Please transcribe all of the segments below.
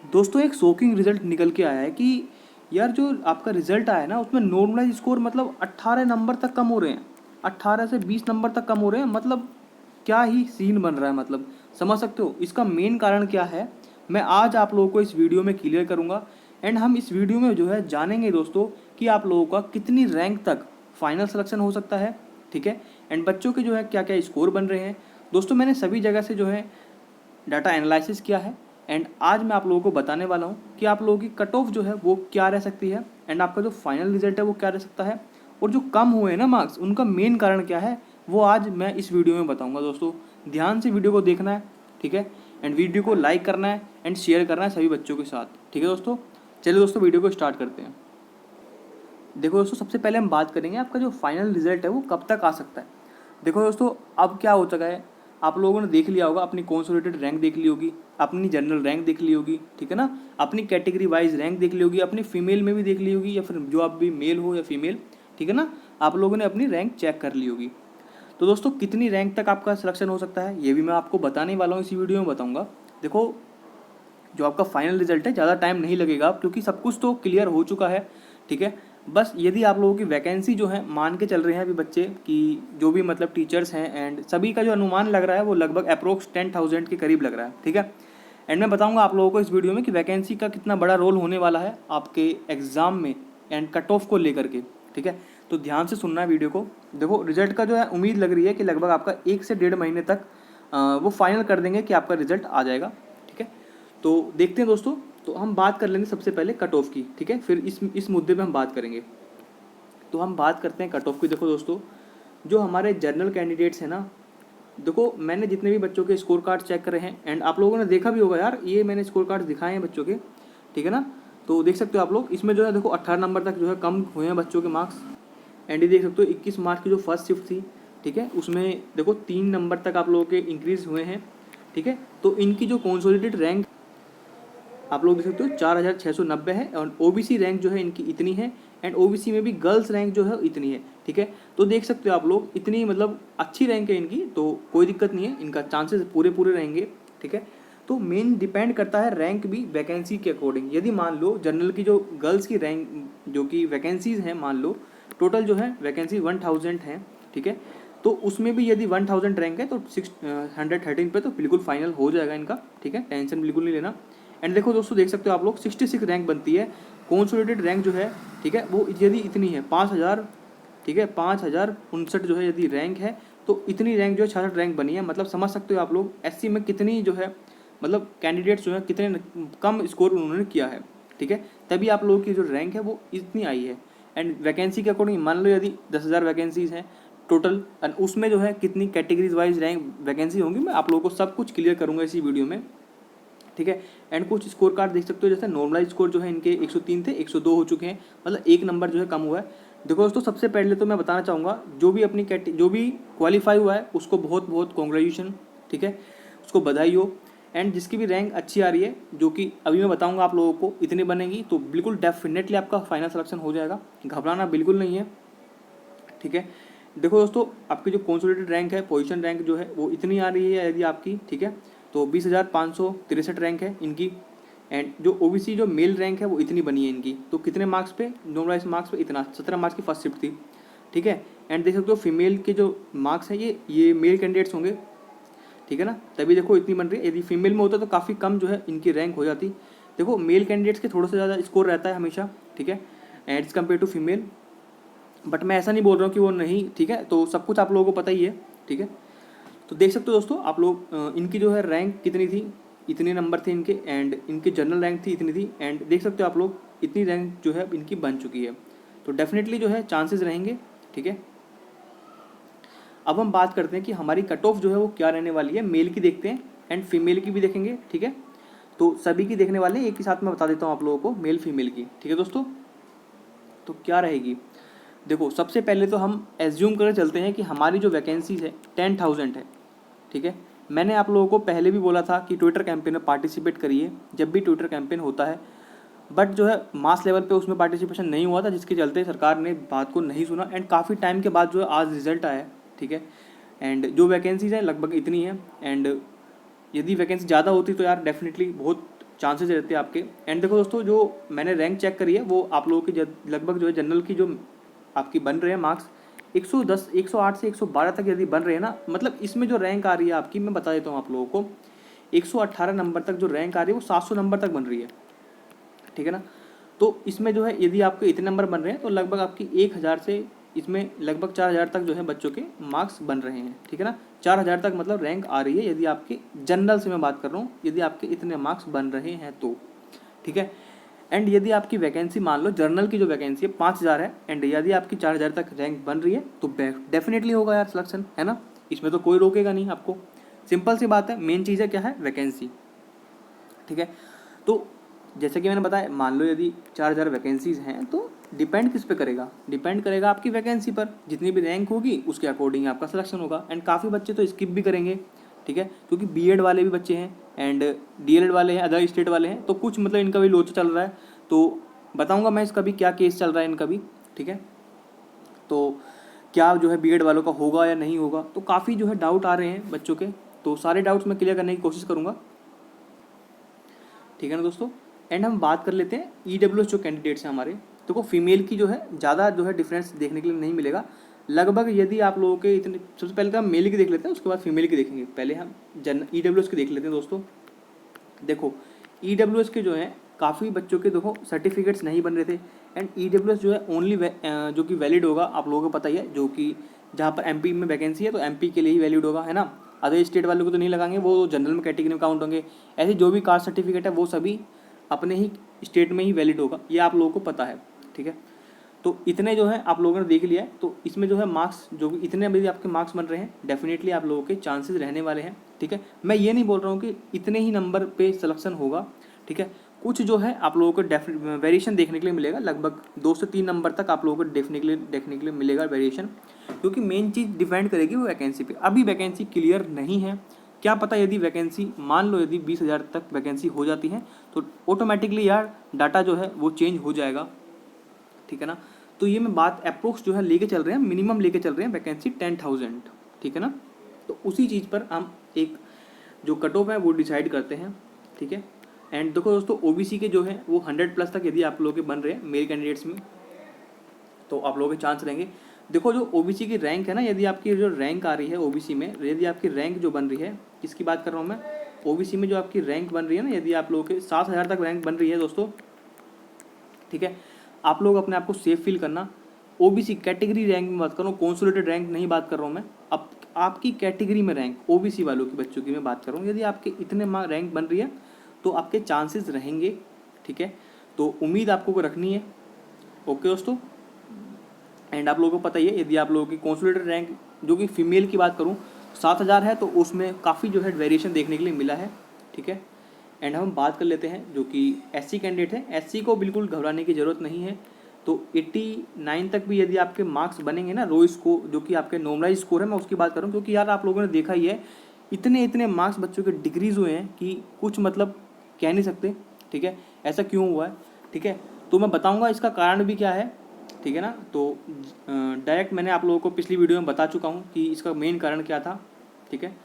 दोस्तों एक shocking result निकल के आया है कि यार जो आपका रिजल्ट आया है ना उसमें नॉर्मलाइज स्कोर मतलब 18 नंबर तक कम हो रहे हैं। 18 से 20 नंबर तक कम हो रहे हैं, मतलब क्या ही सीन बन रहा है, मतलब समझ सकते हो इसका मेन कारण क्या है। मैं आज आप लोगों को इस वीडियो में क्लियर करूंगा। एंड हम इस वीडियो में जो है जानेंगे दोस्तों कि आप लोगों का कितनी रैंक तक फाइनल सिलेक्शन हो सकता है। ठीक है। एंड बच्चों के जो है क्या क्या स्कोर बन रहे हैं। दोस्तों मैंने सभी जगह से जो है डाटा एनालिसिस किया है। एंड आज मैं आप लोगों को बताने वाला हूँ कि आप लोगों की कट ऑफ जो है वो क्या रह सकती है। एंड आपका जो फाइनल रिजल्ट है वो क्या रह सकता है। और जो कम हुए हैं ना मार्क्स, उनका मेन कारण क्या है वो आज मैं इस वीडियो में बताऊंगा। दोस्तों ध्यान से वीडियो को देखना है। ठीक है। एंड वीडियो को लाइक करना है एंड शेयर करना है सभी बच्चों के साथ। ठीक है दोस्तों, चलिए दोस्तों वीडियो को स्टार्ट करते हैं। देखो दोस्तों सबसे पहले हम बात करेंगे आपका जो फाइनल रिजल्ट है वो कब तक आ सकता है। देखो दोस्तों अब क्या हो चुका है, आप लोगों ने देख लिया होगा, अपनी कंसोलिडेटेड रैंक देख ली होगी, अपनी जनरल रैंक देख ली होगी, ठीक है ना, अपनी कैटेगरी वाइज रैंक देख ली होगी, अपनी फीमेल में भी देख ली होगी, या फिर जो आप भी मेल हो या फीमेल, ठीक है ना, आप लोगों ने अपनी रैंक चेक कर ली होगी। तो दोस्तों कितनी रैंक तक आपका सिलेक्शन हो सकता है ये भी मैं आपको बताने वाला हूँ, इसी वीडियो में बताऊँगा। देखो जो आपका फाइनल रिजल्ट है ज़्यादा टाइम नहीं लगेगा क्योंकि सब कुछ तो क्लियर हो चुका है। ठीक है। बस यदि आप लोगों की वैकेंसी जो है मान के चल रहे हैं अभी बच्चे कि जो भी मतलब टीचर्स हैं एंड सभी का जो अनुमान लग रहा है वो लगभग अप्रोक्स 10,000 के करीब लग रहा है। ठीक है। एंड मैं बताऊंगा आप लोगों को इस वीडियो में कि वैकेंसी का कितना बड़ा रोल होने वाला है आपके एग्जाम में एंड कट ऑफ को लेकर के। ठीक है। तो ध्यान से सुनना है वीडियो को। देखो रिजल्ट का जो है उम्मीद लग रही है कि लगभग आपका 1 से 1.5 महीने तक वो फाइनल कर देंगे कि आपका रिजल्ट आ जाएगा। ठीक है। तो देखते हैं दोस्तों। तो हम बात कर लेंगे सबसे पहले कट ऑफ की। ठीक है। फिर इस मुद्दे पे हम बात करेंगे। तो हम बात करते हैं कट ऑफ की। देखो दोस्तों जो हमारे जनरल कैंडिडेट्स हैं ना, देखो मैंने जितने भी बच्चों के स्कोर कार्ड चेक करे हैं एंड आप लोगों ने देखा भी होगा यार, ये मैंने स्कोर कार्ड दिखाए हैं बच्चों के। ठीक है ना। तो देख सकते हो आप लोग इसमें जो है देखो 18 नंबर तक जो है कम हुए हैं बच्चों के मार्क्स। एंड ये देख सकते हो 21 मार्च की जो फर्स्ट शिफ्ट थी, ठीक है, उसमें देखो 3 नंबर तक आप लोगों के इंक्रीज हुए हैं। ठीक है। तो इनकी जो कंसोलिडेटेड रैंक आप लोग देख सकते हो 4,690 है और ओबीसी रैंक जो है इनकी इतनी है। एंड ओबीसी में भी गर्ल्स रैंक जो है इतनी है। ठीक है। तो देख सकते हो आप लोग इतनी मतलब अच्छी रैंक है इनकी, तो कोई दिक्कत नहीं है, इनका चांसेस पूरे पूरे रहेंगे। ठीक है। तो मेन डिपेंड करता है रैंक भी वैकेंसी के अकॉर्डिंग। यदि मान लो जनरल की जो गर्ल्स की रैंक जो कि वैकेंसीज हैं, मान लो टोटल जो है वैकेंसी 1,000 है। ठीक है। तो उसमें भी यदि 1,000 रैंक है तो 613 पे तो बिल्कुल फाइनल हो जाएगा इनका। ठीक है, टेंशन बिल्कुल नहीं लेना। एंड देखो दोस्तों देख सकते हो आप लोग 66 रैंक बनती है कंसोलिडेटेड रैंक जो है। ठीक है। वो यदि इतनी है 5,000, ठीक है, 5,059 जो है यदि रैंक है, तो इतनी रैंक जो है 66 रैंक बनी है। मतलब समझ सकते हो आप लोग एससी में कितनी जो है मतलब कैंडिडेट्स जो है कितने कम स्कोर उन्होंने किया है। ठीक है। तभी आप लोगों की जो रैंक है वो इतनी आई है। एंड वैकेंसी के अकॉर्डिंग मान लो यदि 10,000 वैकेंसीज हैं टोटल, एंड उसमें जो है कितनी कैटेगरीज वाइज रैंक वैकेंसी होंगी, मैं आप लोगों को सब कुछ क्लियर करूंगा इसी वीडियो में। ठीक है। एंड कुछ स्कोर कार्ड देख सकते हो, जैसे नॉर्मलाइज स्कोर जो है इनके 103 थे 102 हो चुके हैं, मतलब 1 नंबर जो है कम हुआ है। देखो दोस्तों सबसे पहले तो मैं बताना चाहूँगा जो भी अपनी जो भी क्वालिफाई हुआ है उसको बहुत बहुत कॉन्ग्रेचुलेशन। ठीक है, उसको बधाई हो। एंड जिसकी भी रैंक अच्छी आ रही है, जो कि अभी मैं बताऊंगा आप लोगों को, इतनी बनेगी तो बिल्कुल डेफिनेटली आपका फाइनल सिलेक्शन हो जाएगा, घबराना बिल्कुल नहीं है। ठीक है। देखो दोस्तों आपकी जो कंसोलिडेटेड रैंक है, पोजीशन रैंक जो है वो इतनी आ रही है यदि आपकी, ठीक है, तो 20,563 रैंक है इनकी। एंड जो ओबीसी जो मेल रैंक है वो इतनी बनी है इनकी, तो कितने मार्क्स पे, नॉर्मलाइज मार्क्स पे इतना 17 मार्क्स की फर्स्ट शिफ्ट थी। ठीक है। एंड देख सकते हो फीमेल के जो मार्क्स हैं ये मेल कैंडिडेट्स होंगे। ठीक है ना, तभी देखो इतनी बन रही है। यदि फीमेल में होता तो काफ़ी कम जो है इनकी रैंक हो जाती। देखो मेल कैंडिडेट्स के थोड़ा सा ज़्यादा स्कोर रहता है हमेशा। ठीक है, as compare to female. But मैं ऐसा नहीं बोल रहा हूँ कि वो नहीं, ठीक है, तो सब कुछ आप लोगों को पता ही है। ठीक है। तो देख सकते हो दोस्तों आप लोग इनकी जो है रैंक कितनी थी, इतने नंबर थे इनके, एंड इनकी जनरल रैंक थी इतनी थी। एंड देख सकते हो आप लोग इतनी रैंक जो है इनकी बन चुकी है, तो डेफिनेटली जो है चांसेस रहेंगे। ठीक है। अब हम बात करते हैं कि हमारी कट ऑफ जो है वो क्या रहने वाली है। मेल की देखते हैं एंड फीमेल की भी देखेंगे। ठीक है। तो सभी की देखने वाले हैं, एक ही साथ में बता देता हूँ आप लोगों को मेल फीमेल की। ठीक है दोस्तों, तो क्या रहेगी। देखो सबसे पहले तो हम एज्यूम कर चलते हैं कि हमारी जो वैकेंसीज है 10,000 है। ठीक है। मैंने आप लोगों को पहले भी बोला था कि ट्विटर कैंपेन में पार्टिसिपेट करिए जब भी ट्विटर कैंपेन होता है, बट जो है मास लेवल पे उसमें पार्टिसिपेशन नहीं हुआ था, जिसके चलते सरकार ने बात को नहीं सुना। एंड काफ़ी टाइम के बाद जो है आज रिजल्ट आया है। ठीक है। एंड जो वैकेंसीज है लगभग इतनी है। एंड यदि वैकेंसी ज़्यादा होती तो यार डेफिनेटली बहुत चांसेस रहते हैं आपके। एंड देखो दोस्तों, जो मैंने रैंक चेक करी है वो आप लोगों की लगभग जो है जनरल की जो आपकी बन रहे हैं मार्क्स 110 108 से 112 तक यदि बन रहे हैं ना, मतलब इसमें जो रैंक आ रही है आपकी, मैं बता देता हूँ आप लोगों को, 118 नंबर तक जो रैंक आ रही है वो 700 नंबर तक बन रही है, ठीक है ना। तो इसमें जो है यदि आपके इतने नंबर बन रहे हैं तो लगभग आपकी 1000 से इसमें लगभग 4000 तक जो है बच्चों के मार्क्स बन रहे हैं, ठीक है ना। 4000 तक मतलब रैंक आ रही है यदि आपके जनरल से मैं बात कर रहा हूँ, यदि आपके इतने मार्क्स बन रहे हैं तो, ठीक है। एंड यदि आपकी वैकेंसी मान लो जर्नल की जो वैकेंसी है 5000 है, एंड यदि आपकी 4000 तक रैंक बन रही है तो डेफिनेटली होगा यार सिलेक्शन, है ना। इसमें तो कोई रोकेगा नहीं आपको, सिंपल सी बात है। मेन चीज़ है क्या है, वैकेंसी, ठीक है। तो जैसे कि मैंने बताया, मान लो यदि 4000 वैकेंसीज हैं तो डिपेंड किस पे करेगा, डिपेंड करेगा आपकी वैकेंसी पर। जितनी भी रैंक होगी उसके अकॉर्डिंग आपका सिलेक्शन होगा। एंड काफ़ी बच्चे तो स्किप भी करेंगे, ठीक है, क्योंकि बीएड वाले भी बच्चे हैं एंड डीएलएड वाले हैं, अदर स्टेट वाले हैं, तो कुछ मतलब इनका भी लोचा चल रहा है। तो बताऊँगा मैं इसका भी क्या केस चल रहा है इनका भी, ठीक है। तो क्या जो है बीएड वालों का होगा या नहीं होगा, तो काफ़ी जो है डाउट आ रहे हैं बच्चों के, तो सारे डाउट्स मैं क्लियर करने की कोशिश करूँगा, ठीक है ना दोस्तों। एंड हम बात कर लेते हैं ईडब्ल्यूएस जो कैंडिडेट्स हैं हमारे। देखो फीमेल की जो है ज़्यादा जो है डिफरेंस देखने के लिए नहीं मिलेगा। लगभग यदि आप लोगों के इतने, सबसे पहले तो हम मेल की देख लेते हैं, उसके बाद फीमेल की देखेंगे। पहले हम ईडब्ल्यूएस की देख लेते हैं दोस्तों। देखो ईडब्ल्यूएस के जो हैं काफ़ी बच्चों के देखो सर्टिफिकेट्स नहीं बन रहे थे। एंड ईडब्ल्यूएस जो है ओनली जो कि वैलिड होगा, आप लोगों को पता ही है, जो कि जहाँ पर एमपी में वैकेंसी है तो एमपी के लिए ही वैलिड होगा, है ना। अदर स्टेट वालों को तो नहीं लगाएंगे, वो जनरल में कैटेगरी में काउंट होंगे। ऐसे जो भी कास्ट सर्टिफिकेट है वो सभी अपने ही स्टेट में ही वैलिड होगा, ये आप लोगों को पता है, ठीक है। तो इतने जो है आप लोगों ने देख लिया है। तो इसमें जो है मार्क्स जो भी इतने अभी आपके मार्क्स बन रहे हैं, डेफिनेटली आप लोगों के चांसेस रहने वाले हैं, ठीक है। मैं ये नहीं बोल रहा हूँ कि इतने ही नंबर पे सिलेक्शन होगा, ठीक है। कुछ जो है आप लोगों को वेरिएशन देखने के लिए मिलेगा, लगभग 2 से 3 नंबर तक आप लोगों को देखने के लिए मिलेगा वेरिएशन, क्योंकि मेन चीज़ डिपेंड करेगी वो वैकेंसी पे। अभी वैकेंसी क्लियर नहीं है, क्या पता यदि वैकेंसी मान लो यदि 20,000 तक वैकेंसी हो जाती है तो ऑटोमेटिकली यार डाटा जो है वो चेंज हो जाएगा, ठीक है ना। तो ये मैं बात अप्रोक्स जो है लेके चल रहे हैं, मिनिमम लेके चल रहे हैं वैकेंसी 10,000, ठीक है ना। तो उसी चीज़ पर हम एक जो कट ऑफ है वो डिसाइड करते हैं, ठीक है। एंड देखो दोस्तों, ओबीसी के जो है वो 100+ तक यदि आप लोगों के बन रहे हैं मेल कैंडिडेट्स में, तो आप लोगों के चांस रहेंगे। देखो जो ओबीसी की रैंक है ना, यदि आपकी जो रैंक आ रही है ओबीसी में, यदि आपकी रैंक जो बन रही है, किसकी बात कर रहा हूँ मैं, ओबीसी में जो आपकी रैंक बन रही है ना, यदि आप लोगों के 7,000 तक रैंक बन रही है दोस्तों, ठीक है। आप लोग अपने आप को सेफ फील करना। ओबीसी कैटेगरी रैंक में बात कर रहा हूँ, कॉन्सोलिडेटेड रैंक नहीं बात कर रहा हूँ मैं। अब आपकी कैटेगरी में रैंक ओबीसी वालों की बच्चों की मैं बात कर रहा हूँ, यदि आपके इतने रैंक बन रही है तो आपके चांसेस रहेंगे, ठीक है। तो उम्मीद आपको को रखनी है, ओके दोस्तों। एंड आप लोगों को पता ही है, यदि आप लोगों की कॉन्सोलिडेटेड रैंक जो कि फीमेल की बात करूँ 7,000 है, तो उसमें काफ़ी जो है वेरिएशन देखने के लिए मिला है, ठीक है। एंड हम बात कर लेते हैं जो कि एससी कैंडिडेट है। एससी को बिल्कुल घबराने की ज़रूरत नहीं है। तो 89 तक भी यदि आपके मार्क्स बनेंगे ना, रो स्कोर जो कि आपके नॉर्मलाइज स्कोर है, मैं उसकी बात करूँ, क्योंकि यार आप लोगों ने देखा ही है इतने इतने मार्क्स बच्चों के डिक्रीज़ हुए हैं कि कुछ मतलब कह नहीं सकते, ठीक है। ऐसा क्यों हुआ है, ठीक है, तो मैं बताऊँगा इसका कारण भी क्या है, ठीक है ना। तो डायरेक्ट मैंने आप लोगों को पिछली वीडियो में बता चुका हूँ कि इसका मेन कारण क्या था, ठीक है।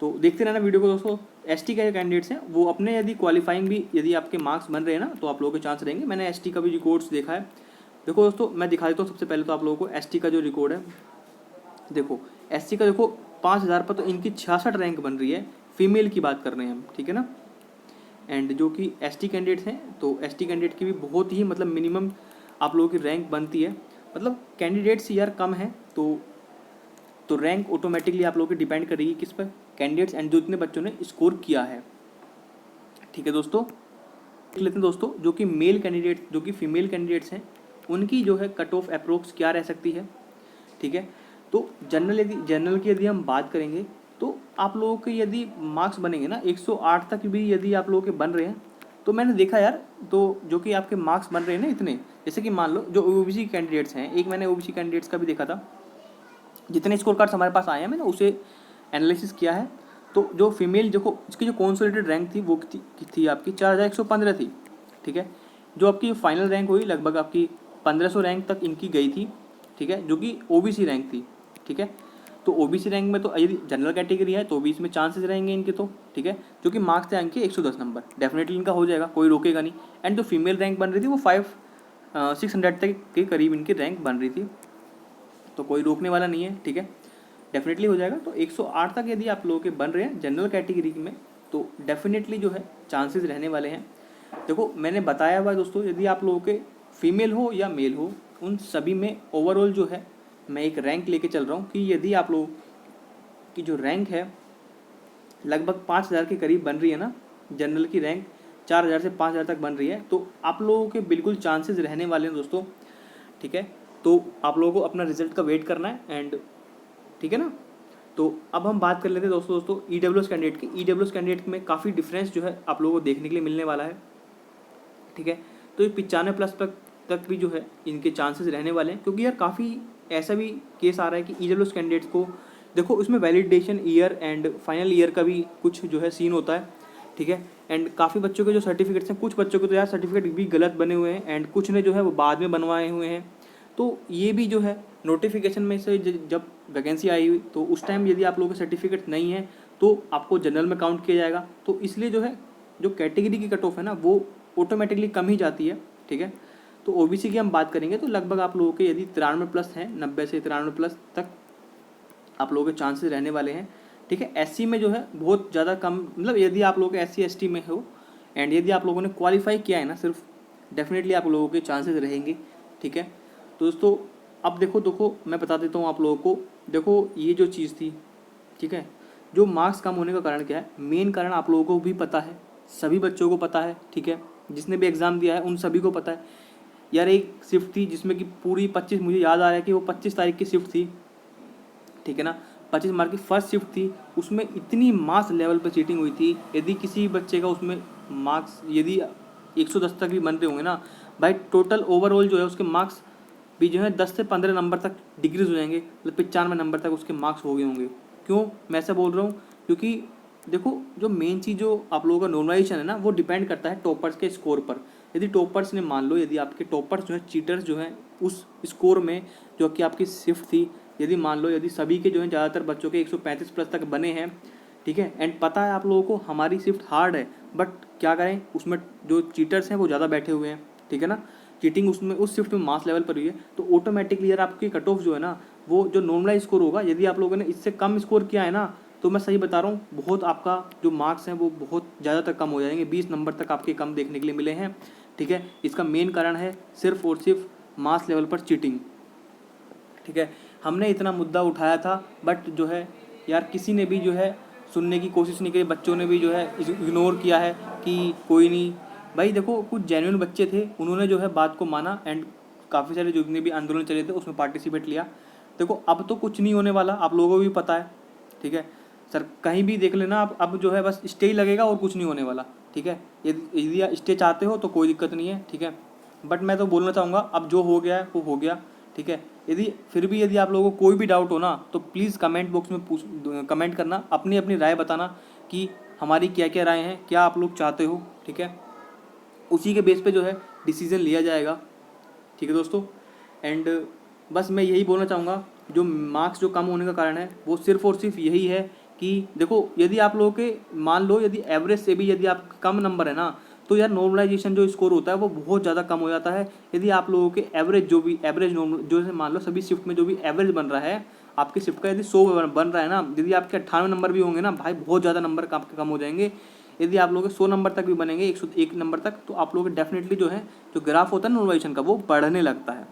तो देखते रहना वीडियो को दोस्तों। एसटी के कैंडिडेट्स हैं वो अपने यदि क्वालिफाइंग भी यदि आपके मार्क्स बन रहे हैं ना, तो आप लोगों के चांस रहेंगे। मैंने एसटी का भी रिकॉर्ड्स देखा है। देखो दोस्तों, मैं दिखा देता हूँ सबसे पहले तो आप लोगों को एसटी का जो रिकॉर्ड है। देखो एसटी का देखो 5,000 पर तो इनकी 66 रैंक बन रही है, फीमेल की बात कर रहे हैं हम, ठीक है ना। एंड जो कि एसटी कैंडिडेट्स हैं, तो एसटी कैंडिडेट की भी बहुत ही मतलब मिनिमम आप लोगों की रैंक बनती है, मतलब कैंडिडेट्स यार कम है, तो रैंक ऑटोमेटिकली आप लोगों की डिपेंड करेगी किस पर, कैंडिडेट्स एंड जो इतने बच्चों ने स्कोर किया है, ठीक है दोस्तों। देख लेते हैं दोस्तों, जो कि मेल कैंडिडेट जो कि फीमेल कैंडिडेट्स हैं उनकी जो है कट ऑफ अप्रोक्स क्या रह सकती है, ठीक है। तो जनरल की यदि हम बात करेंगे तो आप लोगों के यदि मार्क्स बनेंगे ना 108 तक भी यदि आप लोगों के बन रहे हैं, तो मैंने देखा यार, तो जो कि आपके मार्क्स बन रहे हैं ना इतने, जैसे कि मान लो जो ओबीसी कैंडिडेट्स हैं, एक मैंने ओबीसी कैंडिडेट्स का भी देखा था, जितने स्कोर कार्ड्स हमारे पास आए हैं मैंने उसे एनालिसिस किया है। तो जो फीमेल देखो इसकी जो कॉन्सोलिडेटेड रैंक थी वो थी आपकी 4,115 थी, ठीक है। जो आपकी फाइनल रैंक हुई लगभग आपकी 1,500 रैंक तक इनकी गई थी, ठीक है, जो कि ओबीसी रैंक थी, ठीक है। तो ओबीसी रैंक में तो यदि जनरल कैटेगरी है तो भी इसमें चांसेस रहेंगे इनके, तो ठीक है, जो कि मार्क्स थे इनके 110 नंबर, डेफिनेटली इनका हो जाएगा, कोई रोकेगा नहीं। एंड जो फीमेल रैंक बन रही थी वो 600 तक के करीब इनकी रैंक बन रही थी, तो कोई रोकने वाला नहीं है, ठीक है, डेफिनेटली हो जाएगा। तो 108 तक यदि आप लोगों के बन रहे हैं जनरल कैटेगरी में तो डेफिनेटली जो है चांसेस रहने वाले हैं। देखो मैंने बताया हुआ दोस्तों, यदि आप लोगों के फीमेल हो या मेल हो, उन सभी में ओवरऑल जो है मैं एक रैंक लेके चल रहा हूँ कि यदि आप लोगों की जो रैंक है लगभग 5000 के करीब बन रही है ना, जनरल की रैंक 4000 से 5000 तक बन रही है, तो आप लोगों के बिल्कुल चांसेस रहने वाले हैं दोस्तों, ठीक है। तो आप लोगों को अपना रिजल्ट का वेट करना है, एंड ठीक है ना। तो अब हम बात कर लेते हैं दोस्तों ईडब्ल्यूएस कैंडिडेट की। ईडब्ल्यूएस कैंडिडेट में काफ़ी डिफरेंस जो है आप लोगों को देखने के लिए मिलने वाला है, ठीक है। तो ये 95+ तक भी जो है इनके चांसेस रहने वाले हैं, क्योंकि यार काफ़ी ऐसा भी केस आ रहा है कि ईडब्ल्यूएस कैंडिडेट्स को देखो उसमें validation year and final year का भी कुछ जो है सीन होता है, ठीक है। एंड काफ़ी बच्चों के जो सर्टिफिकेट्स हैं, कुछ बच्चों के तो यार सर्टिफिकेट भी गलत बने हुए हैं एंड कुछ ने जो है वो बाद में बनवाए हुए हैं। तो ये भी जो है नोटिफिकेशन में से जब वैकेंसी आई हुई तो उस टाइम यदि आप लोगों के सर्टिफिकेट नहीं है तो आपको जनरल में काउंट किया जाएगा, तो इसलिए जो है जो कैटेगरी की कट ऑफ है ना वो ऑटोमेटिकली कम ही जाती है, ठीक है। तो ओबीसी की हम बात करेंगे तो लगभग आप लोगों के यदि 93+ हैं, 90 से 93+ तक आप लोगों के चांसेस रहने वाले हैं, ठीक है। एससी में जो है बहुत ज़्यादा कम, मतलब यदि आप लोगों के एससी एसटी में हो एंड यदि आप लोगों ने क्वालिफाई किया है ना सिर्फ, डेफिनेटली आप लोगों के चांसेस रहेंगे, ठीक है। तो दोस्तों अब देखो मैं बता देता हूँ आप लोगों को। देखो ये जो चीज़ थी, ठीक है, जो मार्क्स कम होने का कारण क्या है, मेन कारण आप लोगों को भी पता है, सभी बच्चों को पता है, ठीक है, जिसने भी एग्ज़ाम दिया है उन सभी को पता है। यार एक शिफ्ट थी जिसमें कि पूरी 25, मुझे याद आ रहा है कि वो 25 तारीख की शिफ्ट थी, ठीक है ना, 25 मार्क की फर्स्ट शिफ्ट थी, उसमें इतनी मास लेवल पर चीटिंग हुई थी। यदि किसी बच्चे का उसमें मार्क्स यदि 110 तक भी बनते होंगे ना भाई, टोटल ओवरऑल जो है उसके मार्क्स भी जो है 10 से 15 नंबर तक डिक्रीज हो जाएंगे, मतलब 95 नंबर तक उसके मार्क्स हो गए होंगे। क्यों मैं ऐसा बोल रहा हूँ, क्योंकि देखो जो मेन चीज़ जो आप लोगों का नॉर्मलाइजेशन है ना वो डिपेंड करता है टॉपर्स के स्कोर पर। यदि टॉपर्स ने मान लो यदि आपके टॉपर्स जो है चीटर्स जो हैं उस स्कोर में जो कि आपकी शिफ्ट थी, यदि मान लो यदि सभी के जो है ज़्यादातर बच्चों के 135+ तक बने हैं, ठीक है, एंड पता है आप लोगों को हमारी शिफ्ट हार्ड है, बट क्या करें उसमें जो चीटर्स हैं वो ज़्यादा बैठे हुए हैं, ठीक है ना, चीटिंग उसमें उस शिफ्ट में मास लेवल पर हुई है, तो ऑटोमेटिकली यार आपकी कट ऑफ जो है ना वो जो नॉर्मलाइज स्कोर होगा, यदि आप लोगों ने इससे कम स्कोर किया है ना तो मैं सही बता रहा हूँ बहुत आपका जो मार्क्स हैं वो बहुत ज़्यादा तक कम हो जाएंगे, 20 नंबर तक आपके कम देखने के लिए मिले हैं, ठीक है। इसका मेन कारण है सिर्फ और सिर्फ मास लेवल पर चीटिंग, ठीक है। हमने इतना मुद्दा उठाया था बट जो है यार किसी ने भी जो है सुनने की कोशिश नहीं करी, बच्चों ने भी जो है इग्नोर किया है कि कोई नहीं। भाई देखो कुछ जेन्युइन बच्चे थे, उन्होंने जो है बात को माना एंड काफ़ी सारे जितने भी आंदोलन चले थे उसमें पार्टिसिपेट लिया। देखो अब तो कुछ नहीं होने वाला, आप लोगों को भी पता है, ठीक है सर, कहीं भी देख लेना आप, अब जो है बस स्टे ही लगेगा और कुछ नहीं होने वाला, ठीक है। यदि स्टे चाहते हो तो कोई दिक्कत नहीं है, ठीक है, बट मैं तो बोलना चाहूँगा अब जो हो गया है वो हो गया, ठीक है। यदि फिर भी यदि आप लोगों को कोई भी डाउट हो ना तो प्लीज़ कमेंट बॉक्स में कमेंट करना, अपनी अपनी राय बताना कि हमारी क्या क्या राय हैं, क्या आप लोग चाहते हो, ठीक है, उसी के बेस पे जो है डिसीज़न लिया जाएगा, ठीक है दोस्तों। एंड बस मैं यही बोलना चाहूँगा, जो मार्क्स जो कम होने का कारण है वो सिर्फ और सिर्फ यही है कि देखो यदि आप लोगों के मान लो यदि एवरेज से भी यदि आप कम नंबर है ना तो यार नॉर्मलाइजेशन जो स्कोर होता है वो बहुत ज़्यादा कम हो जाता है। यदि आप लोगों के एवरेज जो भी एवरेज नॉर्मल जो है मान लो सभी शिफ्ट में जो भी एवरेज बन रहा है, आपकी शिफ्ट का यदि 100 बन रहा है ना, यदि आपके 98 नंबर भी होंगे ना भाई बहुत ज़्यादा नंबर आपके कम हो जाएंगे। यदि आप लोगों के 100 नंबर तक भी बनेंगे, 101 नंबर तक, तो आप लोगों के डेफिनेटली जो है जो ग्राफ होता है नॉर्मलाइजेशन का वो बढ़ने लगता है,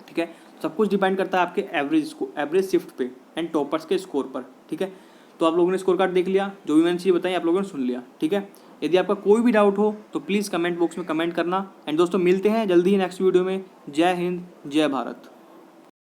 ठीक है। सब कुछ डिपेंड करता है आपके एवरेज शिफ्ट पे एंड टॉपर्स के स्कोर पर, ठीक है। तो आप लोगों ने स्कोर कार्ड देख लिया, जो भी मैंने चीज़ बताई आप लोगों ने सुन लिया, ठीक है। यदि आपका कोई भी डाउट हो तो प्लीज़ कमेंट बॉक्स में कमेंट करना। एंड दोस्तों मिलते हैं जल्दी ही नेक्स्ट वीडियो में। जय हिंद, जय भारत।